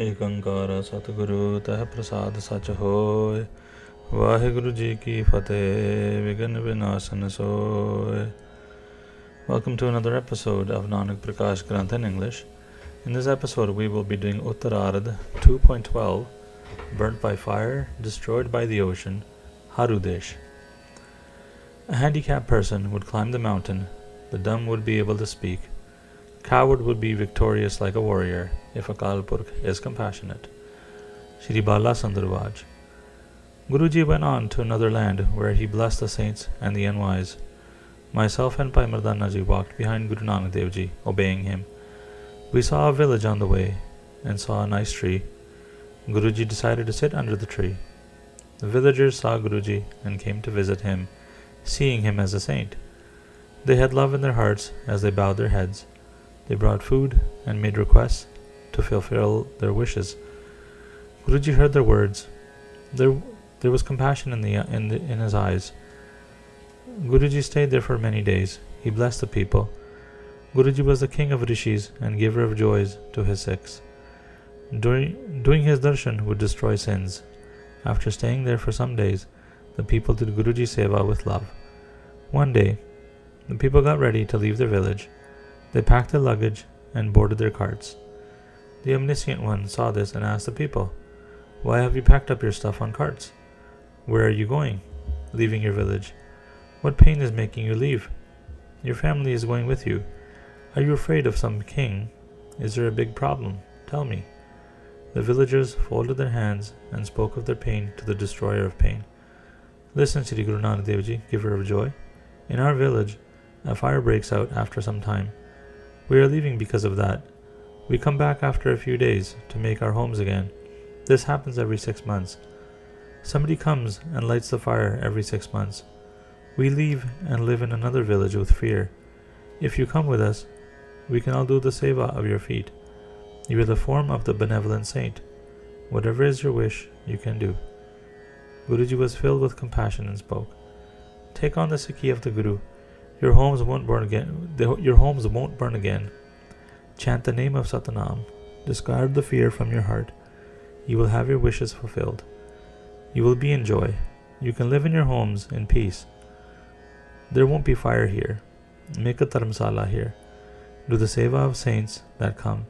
ਏਕੰਕਾਰ ਸਤਿਗੁਰੂ ਤਹਿ ਪ੍ਰਸਾਦ ਸਚ ਹੋਇ। ਵਾਹਿਗੁਰੂ ਜੀ ਕੀ ਫਤਿਹ। ਵਿਘਨ ਵਿਨਾਸ਼ਨ ਸੋਇ. Welcome to another episode of Nanak Prakash Granth in English. In this episode we will be doing Utaraardh 2.12, Burnt by Fire, Destroyed by the Ocean, Haaroo Desh. A handicapped person would climb the mountain, the dumb would be able to speak, coward would be victorious like a warrior if Akal Purkh is compassionate. Shri Bala Sandarvaj. Guruji went on to another land where he blessed the saints and the unwise. Myself and Bhai Mardana ji walked behind Guru Nanak Dev ji, obeying him. We saw a village on the way and saw a nice tree. Guruji decided to sit under the tree. The villagers saw Guruji and came to visit him, seeing him as a saint. They had love in their hearts as they bowed their heads. They brought food and made requests to fulfill their wishes. Guruji heard their words. There was compassion in his eyes. Guruji stayed there for many days. He blessed the people. Guruji was the king of rishis and giver of joys to his Sikhs. Doing his darshan would destroy sins. After staying there for some days, the people did Guruji Seva with love. One day, the people got ready to leave their village. They packed their luggage and boarded their carts. The omniscient one saw this and asked the people, "Why have you packed up your stuff on carts? Where are you going, leaving your village? What pain is making you leave? Your family is going with you. Are you afraid of some king? Is there a big problem? Tell me." The villagers folded their hands and spoke of their pain to the destroyer of pain. "Listen, Sri Guru Nanak Dev Ji, giver of joy. In our village, a fire breaks out after some time. We are leaving because of that. We come back after a few days to make our homes again. This happens every 6 months. Somebody comes and lights the fire every 6 months. We leave and live in another village with fear. If you come with us, we can all do the seva of your feet. You are the form of the benevolent saint. Whatever is your wish, you can do." Guruji was filled with compassion and spoke, "Take on the Sikhi of the Guru. Your homes won't burn again. Your homes won't burn again. Chant the name of Satnam. Discard the fear from your heart. You will have your wishes fulfilled. You will be in joy. You can live in your homes in peace. There won't be fire here. Make a dharamsala here. Do the seva of saints that come.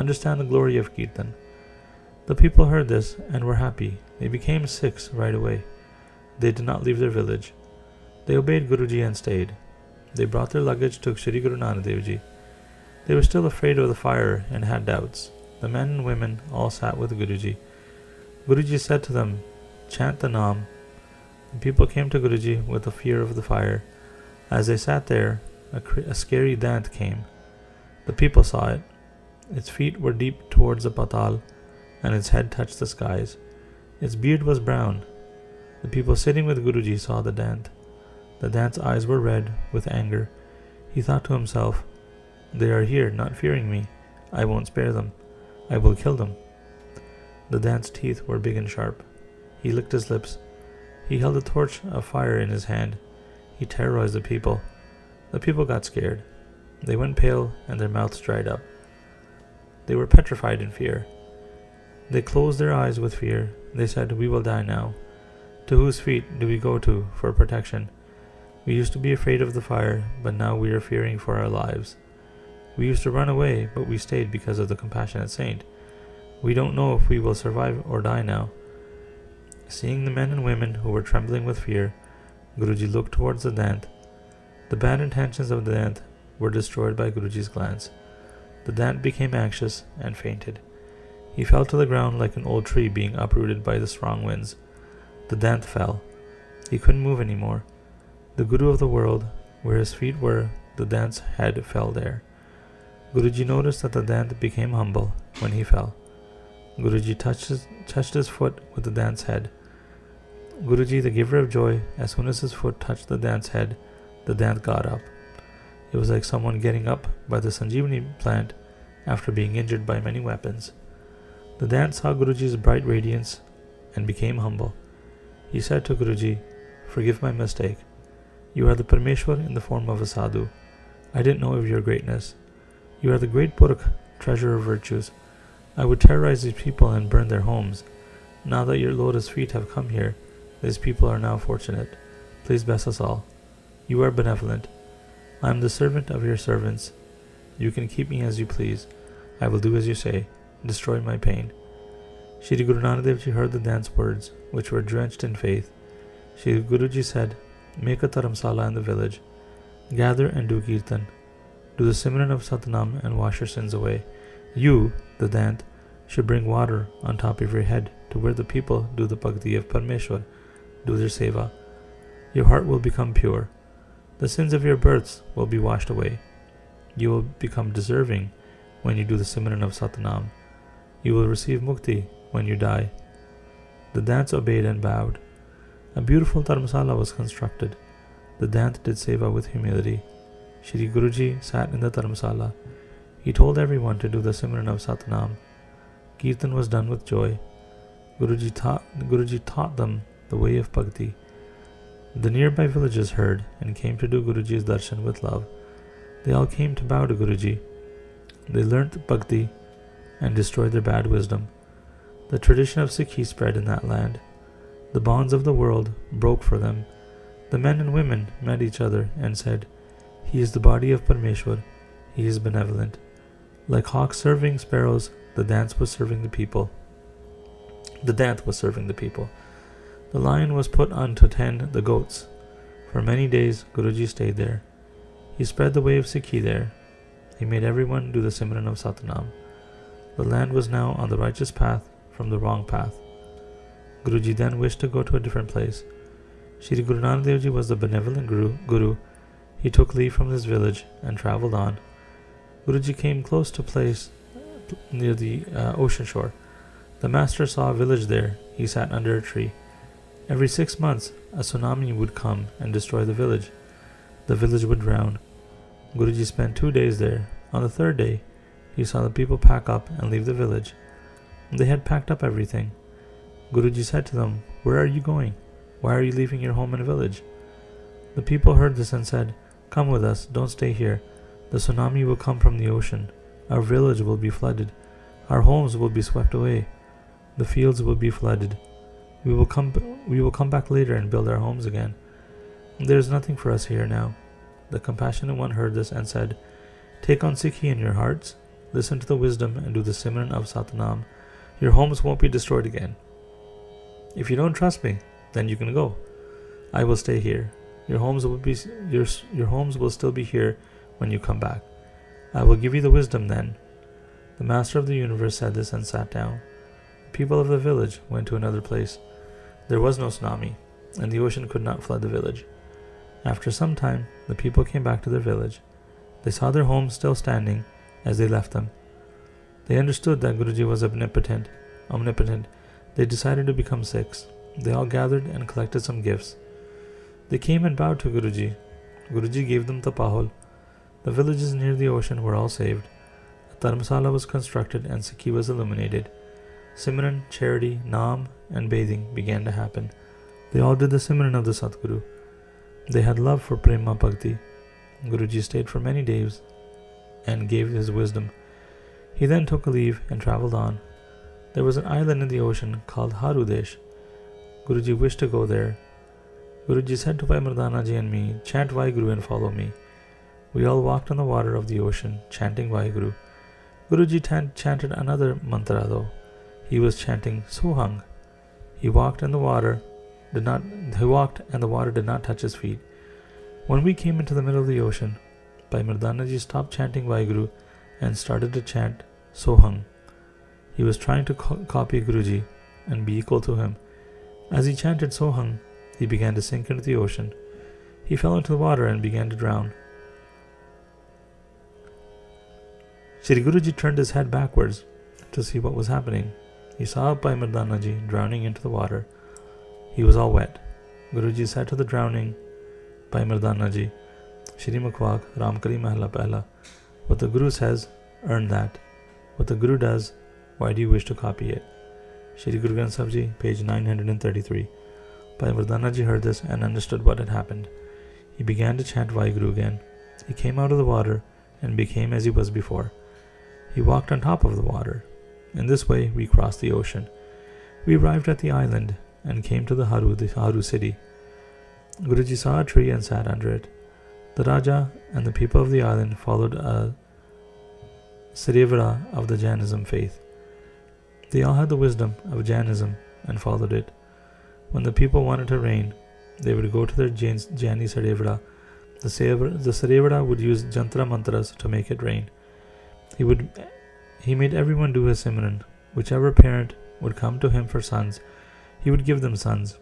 Understand the glory of Kirtan." The people heard this and were happy. They became Sikhs right away. They did not leave their village. They obeyed Guruji and stayed. They brought their luggage to Shri Guru Nanak Dev Ji. They were still afraid of the fire and had doubts. The men and women all sat with Guruji. Guruji said to them, "Chant the Naam." The people came to Guruji with the fear of the fire. As they sat there, a scary dant came. The people saw it. Its feet were deep towards the patal, and its head touched the skies. Its beard was brown. The people sitting with Guruji saw the dant. The dant's eyes were red with anger. He thought to himself, "They are here, not fearing me. I won't spare them. I will kill them." The dant's teeth were big and sharp. He licked his lips. He held a torch of fire in his hand. He terrorized the people. The people got scared. They went pale and their mouths dried up. They were petrified in fear. They closed their eyes with fear. They said, "We will die now. To whose feet do we go to for protection? We used to be afraid of the fire, but now we are fearing for our lives. We used to run away, but we stayed because of the compassionate saint. We don't know if we will survive or die now." Seeing the men and women who were trembling with fear, Guruji looked towards the dant. The bad intentions of the dant were destroyed by Guruji's glance. The dant became anxious and fainted. He fell to the ground like an old tree being uprooted by the strong winds. The dant fell. He couldn't move anymore. The Guru of the world, where his feet were, the dant's head fell there. Guruji noticed that the dant became humble when he fell. Guruji touched his foot with the dant's head. Guruji, the giver of joy, as soon as his foot touched the dant's head, the dant got up. It was like someone getting up by the Sanjeevani plant after being injured by many weapons. The dant saw Guruji's bright radiance and became humble. He said to Guruji, "Forgive my mistake. You are the Parmeshwar in the form of a sadhu. I didn't know of your greatness. You are the great Purkh, treasure of virtues. I would terrorize these people and burn their homes. Now that your lotus feet have come here, these people are now fortunate. Please bless us all. You are benevolent. I am the servant of your servants. You can keep me as you please. I will do as you say. Destroy my pain. Shri Guru Nanak Dev Ji heard the dance words, which were drenched in faith. Shri Guruji said, make a dharamsala in the village. Gather and do kirtan. Do the Simran of Satnam and wash your sins away. You, the dant, should bring water on top of your head to where the people do the bhakti of Parmeshwar, do their seva. Your heart will become pure. The sins of your births will be washed away. You will become deserving when you do the Simran of Satnam. You will receive mukti when you die. The dants obeyed and bowed. A beautiful dharamsala was constructed. The dant did seva with humility. Shri Guruji sat in the dharamsala. He told everyone to do the Simran of Satnam. Kirtan was done with joy. Guruji taught them the way of bhakti. The nearby villages heard and came to do Guruji's darshan with love. They all came to bow to Guruji. They learnt bhakti and destroyed their bad wisdom. The tradition of Sikhi spread in that land. The bonds of the world broke for them. The men and women met each other and said, he is the body of Parmeshwar. He is benevolent. Like hawks serving sparrows, the dance was serving the people. The dant was serving the people. The lion was put on to tend the goats. For many days, Guruji stayed there. He spread the way of Sikhi there. He made everyone do the Simran of Satnam. The land was now on the righteous path from the wrong path. Guruji then wished to go to a different place. Shri Guru Nanak Dev Ji was the benevolent Guru. He took leave from his village and travelled on. Guruji came close to a place near the ocean shore. The master saw a village there. He sat under a tree. Every 6 months, a tsunami would come and destroy the village. The village would drown. Guruji spent 2 days there. On the 3rd day, he saw the people pack up and leave the village. They had packed up everything. Guruji said to them, where are you going? Why are you leaving your home and village? The people heard this and said, come with us, don't stay here. The tsunami will come from the ocean. Our village will be flooded. Our homes will be swept away. The fields will be flooded. We will come back later and build our homes again. There is nothing for us here now. The compassionate one heard this and said, take on Sikhi in your hearts, listen to the wisdom and do the Simran of Satnam. Your homes won't be destroyed again. If you don't trust me, then you can go. I will stay here. Your homes will still be here when you come back. I will give you the wisdom then. The master of the universe said this and sat down. The people of the village went to another place. There was no tsunami, and the ocean could not flood the village. After some time, the people came back to their village. They saw their homes still standing as they left them. They understood that Guruji was omnipotent. They decided to become Sikhs. They all gathered and collected some gifts. They came and bowed to Guruji. Guruji gave them tapahul. The villages near the ocean were all saved. A dharamsala was constructed and Sikhi was illuminated. Simran, charity, naam and bathing began to happen. They all did the Simran of the Satguru. They had love for Prema Bhakti. Guruji stayed for many days and gave his wisdom. He then took a leave and travelled on. There was an island in the ocean called Haaroo Desh. Guruji wished to go there. Guruji said to Mardana ji and me, chant Waheguru and follow me. We all walked on the water of the ocean, chanting Waheguru. Guruji chanted another mantra though. He was chanting Sohang. He walked and the water did not touch his feet. When we came into the middle of the ocean, Mardana ji stopped chanting Waheguru and started to chant Sohang. He was trying to copy Guruji and be equal to him. As he chanted Sohang, he began to sink into the ocean. He fell into the water and began to drown. Shri Guruji turned his head backwards to see what was happening. He saw Mardana ji drowning into the water. He was all wet. Guruji said to the drowning Mardana ji, Shri Mukhwak Ramkari Mahla Pehla, what the Guru says, earn that. What the Guru does, why do you wish to copy it? Shri Guru Granth Sahib Ji, page 933. Mardana ji heard this and understood what had happened. He began to chant Waheguru again. He came out of the water and became as he was before. He walked on top of the water. In this way, we crossed the ocean. We arrived at the island and came to the Haaroo city. Guruji saw a tree and sat under it. The Raja and the people of the island followed a Seva of the Jainism faith. They all had the wisdom of Jainism and followed it. When the people wanted to rain, they would go to their Jaini Seva. The Seva would use jantra mantras to make it rain. He made everyone do his Simran. Whichever parent would come to him for sons, he would give them sons.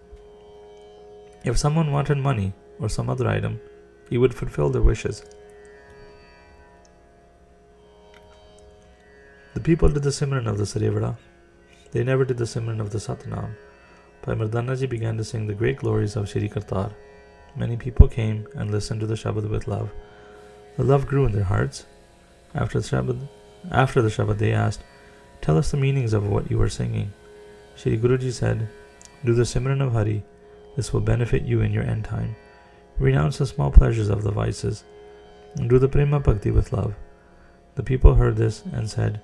If someone wanted money or some other item, he would fulfill their wishes. The people did the Simran of the Seva. They never did the Simran of the Satnam. Bhai Mardana ji began to sing the great glories of Shri Kartar. Many people came and listened to the Shabad with love. The love grew in their hearts. After the Shabad they asked, "Tell us the meanings of what you are singing." Shri Guruji said, "Do the Simran of Hari. This will benefit you in your end time. Renounce the small pleasures of the vices, and do the Prema Bhakti with love." The people heard this and said,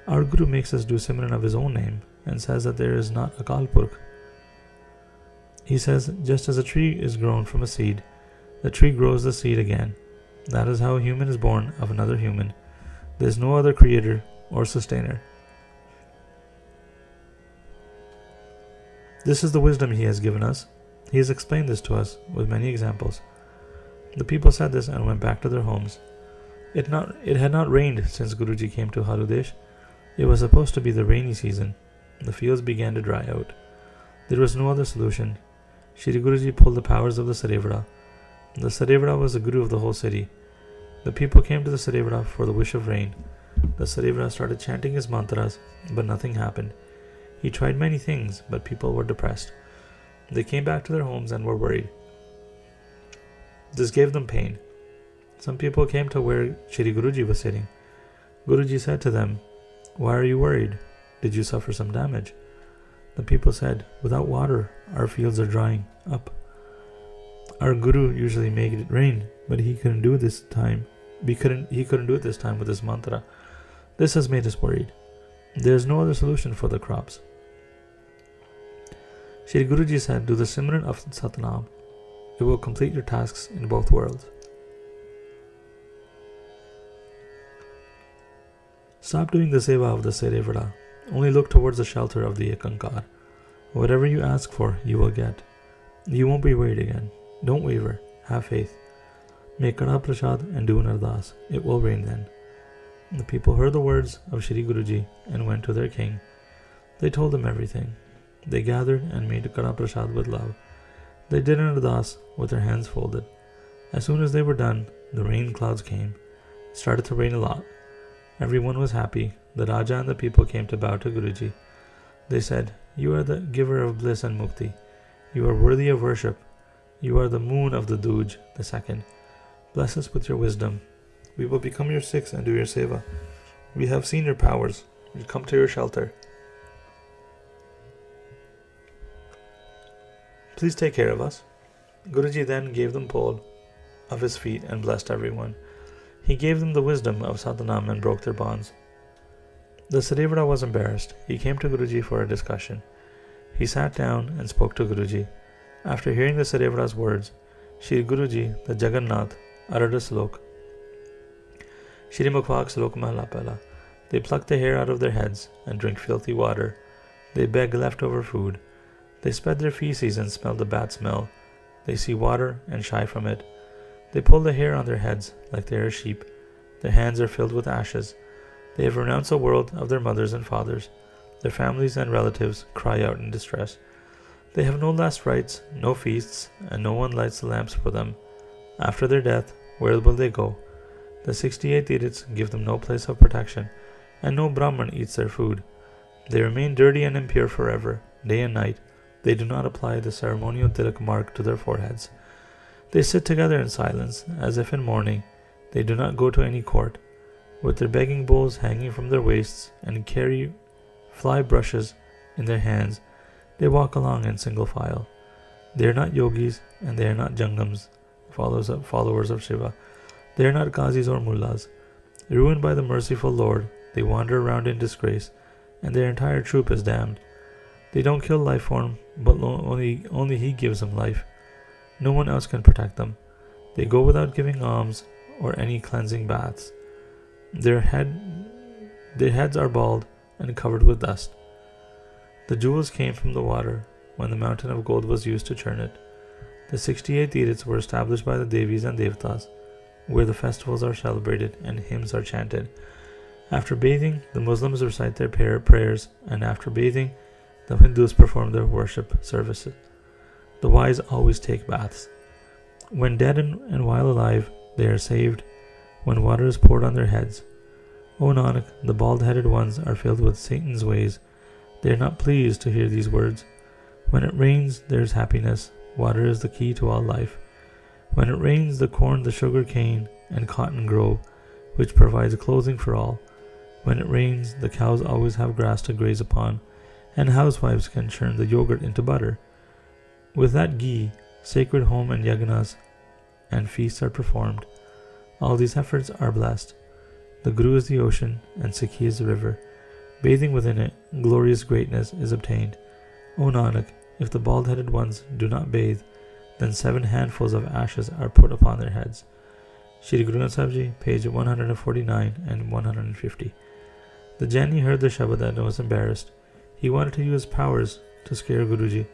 "Our Guru makes us do Simran of his own name and says that there is not a Kalpurk. He says, just as a tree is grown from a seed, the tree grows the seed again. That is how a human is born of another human. There is no other creator or sustainer. This is the wisdom he has given us. He has explained this to us with many examples." The people said this and went back to their homes. It had not rained since Guruji came to Haaroo Desh. It was supposed to be the rainy season. The fields began to dry out. There was no other solution. Shri Guruji pulled the powers of the Seva. The Seva was the Guru of the whole city. The people came to the Seva for the wish of rain. The Seva started chanting his mantras, but nothing happened. He tried many things, but people were depressed. They came back to their homes and were worried. This gave them pain. Some people came to where Shri Guruji was sitting. Guruji said to them, "Why are you worried? Did you suffer some damage?" The people said, "Without water, our fields are drying up. Our Guru usually made it rain, but he couldn't do it this time. He couldn't do it this time with his mantra. This has made us worried. There is no other solution for the crops." Shri Guruji said, "Do the Simran of Satnam. It will complete your tasks in both worlds." Stop doing the Seva of the Seva. Only look towards the shelter of the Ekankar. Whatever you ask for, you will get. You won't be worried again. Don't waver. Have faith. Make Kada Prasad and do an Ardas. It will rain then. The people heard the words of Shri Guruji and went to their king. They told him everything. They gathered and made Kada Prasad with love. They did an Ardas with their hands folded. As soon as they were done, the rain clouds came. It started to rain a lot. Everyone was happy. The Raja and the people came to bow to Guruji. They said, "You are the giver of bliss and mukti. You are worthy of worship. You are the moon of the Duj, the second. Bless us with your wisdom. We will become your Sikhs and do your Seva. We have seen your powers. We come to your shelter. Please take care of us." Guruji then gave them pole of his feet and blessed everyone. He gave them the wisdom of Satnam and broke their bonds. The Seva was embarrassed. He came to Guruji for a discussion. He sat down and spoke to Guruji. After hearing the Seva's words, Shri Guruji, the Jagannath, uttered a slok. Shri Mukhwak Slok Mahla Pehla. They pluck the hair out of their heads and drink filthy water. They beg leftover food. They spread their feces and smell the bad smell. They see water and shy from it. They pull the hair on their heads like they are sheep. Their hands are filled with ashes. They have renounced the world of their mothers and fathers. Their families and relatives cry out in distress. They have no last rites, no feasts, and no one lights the lamps for them. After their death, where will they go? The 68 Tiriths give them no place of protection, and no Brahman eats their food. They remain dirty and impure forever, day and night. They do not apply the ceremonial tilak mark to their foreheads. They sit together in silence, as if in mourning. They do not go to any court. With their begging bowls hanging from their waists and carry fly brushes in their hands, they walk along in single file. They are not yogis and they are not jangams, followers of Shiva. They are not qazis or mullahs. Ruined by the merciful Lord, they wander around in disgrace and their entire troop is damned. They don't kill life form, but only he gives them life. No one else can protect them. They go without giving alms or any cleansing baths. Their heads are bald and covered with dust. The jewels came from the water when the mountain of gold was used to churn it. The 68 Tirthas were established by the Devis and Devatas, where the festivals are celebrated and hymns are chanted. After bathing, the Muslims recite their prayers, and after bathing, the Hindus perform their worship services. The wise always take baths. When dead and while alive, they are saved when water is poured on their heads. O Nanak, the bald-headed ones are filled with Satan's ways. They are not pleased to hear these words. When it rains, there is happiness. Water is the key to all life. When it rains, the corn, the sugar cane, and cotton grow, which provides clothing for all. When it rains, the cows always have grass to graze upon, and housewives can churn the yogurt into butter. With that ghee, sacred home and yagnas and feasts are performed. All these efforts are blessed. The Guru is the ocean, and Sikhi is the river. Bathing within it, glorious greatness is obtained. O Nanak, if the bald-headed ones do not bathe, then 7 handfuls of ashes are put upon their heads. Shri Guru Granth Sahib Ji, page 149 and 150. The Jani heard the Shabad and was embarrassed. He wanted to use powers to scare Guruji.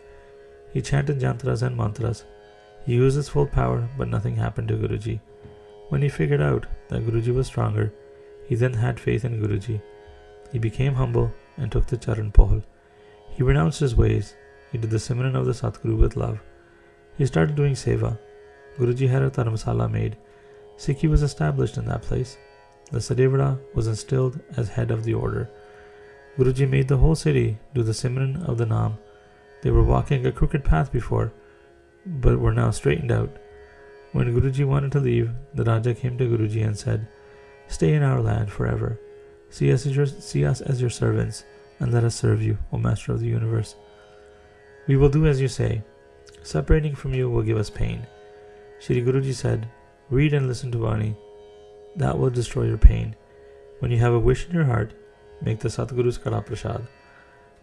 He chanted jantras and mantras. He used his full power, but nothing happened to Guruji. When he figured out that Guruji was stronger, he then had faith in Guruji. He became humble and took the Charan Pohal. He renounced his ways. He did the Simran of the Satguru with love. He started doing Seva. Guruji had a Dharamsala made. Sikhi was established in that place. The Sadevada was instilled as head of the order. Guruji made the whole city do the Simran of the Naam. They were walking a crooked path before, but were now straightened out. When Guruji wanted to leave, the Raja came to Guruji and said, "Stay in our land forever. See us as your servants, and let us serve you, O Master of the universe. We will do as you say. Separating from you will give us pain." Shri Guruji said, "Read and listen to Vani. That will destroy your pain. When you have a wish in your heart, make the Satguru's Kara Prasad.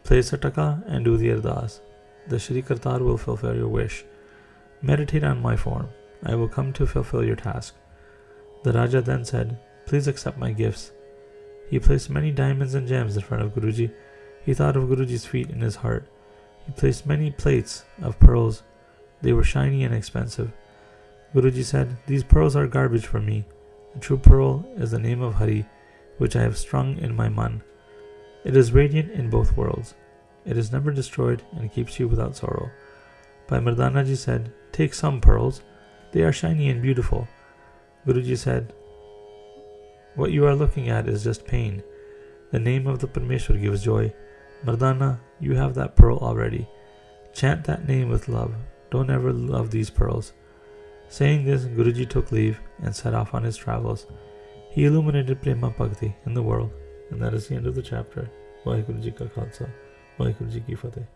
Place a taka and do the ardas. The Shri Kartar will fulfill your wish. Meditate on my form. I will come to fulfill your task." The Raja then said, "Please accept my gifts." He placed many diamonds and gems in front of Guruji. He thought of Guruji's feet in his heart. He placed many plates of pearls. They were shiny and expensive. Guruji said, "These pearls are garbage for me. The true pearl is the name of Hari, which I have strung in my man. It is radiant in both worlds. It is never destroyed and keeps you without sorrow." Bhai Mardana ji said, "Take some pearls. They are shiny and beautiful." Guruji said, "What you are looking at is just pain. The name of the Parmeshwar gives joy. Mardana, you have that pearl already. Chant that name with love. Don't ever love these pearls." Saying this, Guruji took leave and set off on his travels. He illuminated Prema Bhakti in the world, and that is the end of the chapter. Waheguru Ji Ka Khalsa, Waheguru Ji Ki Fateh.